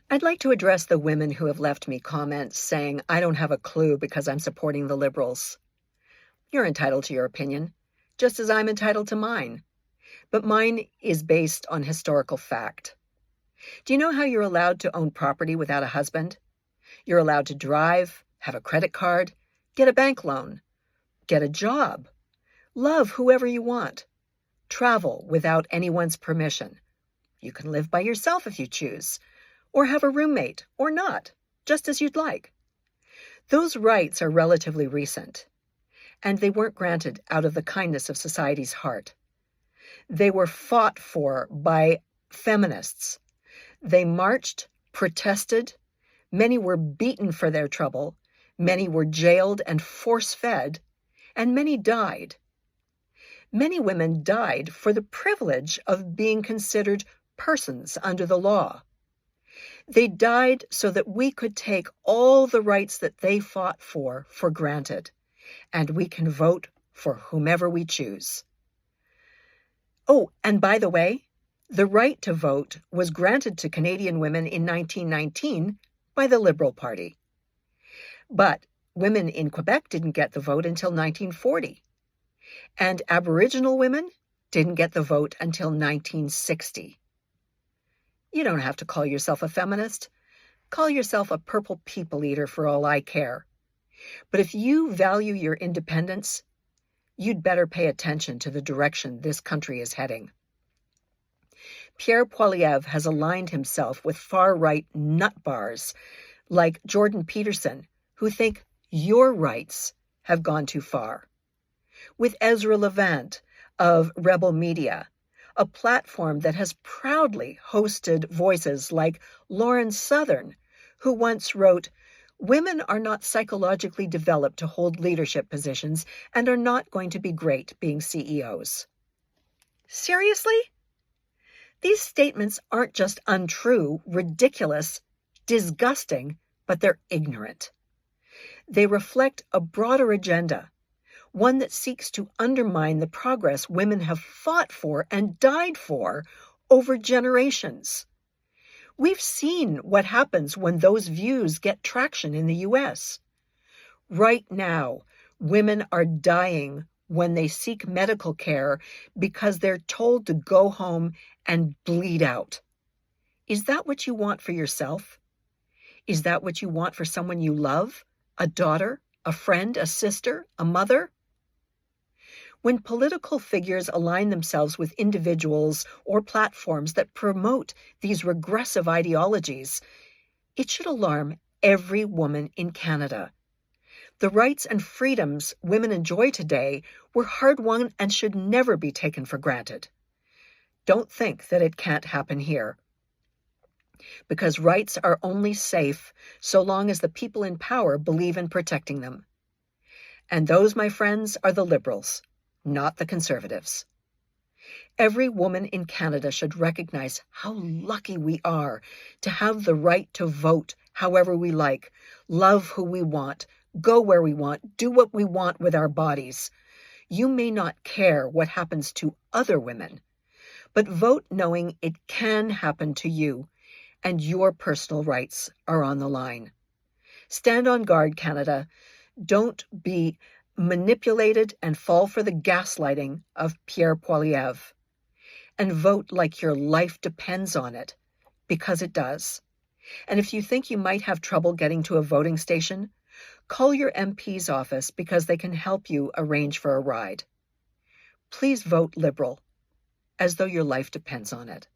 I'd like to address the women who have left me comments saying I don't have a clue because I'm supporting the liberals. You're entitled to your opinion, just as I'm entitled to mine. But mine is based on historical fact. Do you know how you're allowed to own property without a husband? You're allowed to drive, have a credit card, get a bank loan, get a job, love whoever you want, travel without anyone's permission. You can live by yourself if you choose, or have a roommate, or not, just as you'd like. Those rights are relatively recent, and they weren't granted out of the kindness of society's heart. They were fought for by feminists. They marched, protested. Many were beaten for their trouble. Many were jailed and force-fed, and many died. Many women died for the privilege of being considered persons under the law. They died so that we could take all the rights that they fought for granted, and we can vote for whomever we choose. Oh, and by the way, the right to vote was granted to Canadian women in 1919 by the Liberal Party. But women in Quebec didn't get the vote until 1940. And Aboriginal women didn't get the vote until 1960. You don't have to call yourself a feminist. Call yourself a purple people eater for all I care. But if you value your independence, you'd better pay attention to the direction this country is heading. Pierre Poilievre has aligned himself with far-right nutbars like Jordan Peterson, who think your rights have gone too far. With Ezra Levant of Rebel Media, a platform that has proudly hosted voices like Lauren Southern, who once wrote, "Women are not psychologically developed to hold leadership positions and are not going to be great being CEOs." Seriously? These statements aren't just untrue, ridiculous, disgusting, but they're ignorant. They reflect a broader agenda, one that seeks to undermine the progress women have fought for and died for over generations. We've seen what happens when those views get traction in the U.S. Right now, women are dying when they seek medical care because they're told to go home and bleed out. Is that what you want for yourself? Is that what you want for someone you love? A daughter, a friend, a sister, a mother? When political figures align themselves with individuals or platforms that promote these regressive ideologies, it should alarm every woman in Canada. The rights and freedoms women enjoy today were hard-won and should never be taken for granted. Don't think that it can't happen here, because rights are only safe so long as the people in power believe in protecting them. And those, my friends, are the Liberals, not the Conservatives. Every woman in Canada should recognize how lucky we are to have the right to vote however we like, love who we want, go where we want, do what we want with our bodies. You may not care what happens to other women, but vote knowing it can happen to you, and your personal rights are on the line. Stand on guard, Canada. Don't be manipulated and fall for the gaslighting of Pierre Poilievre. And vote like your life depends on it, because it does. And if you think you might have trouble getting to a voting station, call your MP's office because they can help you arrange for a ride. Please vote Liberal, as though your life depends on it.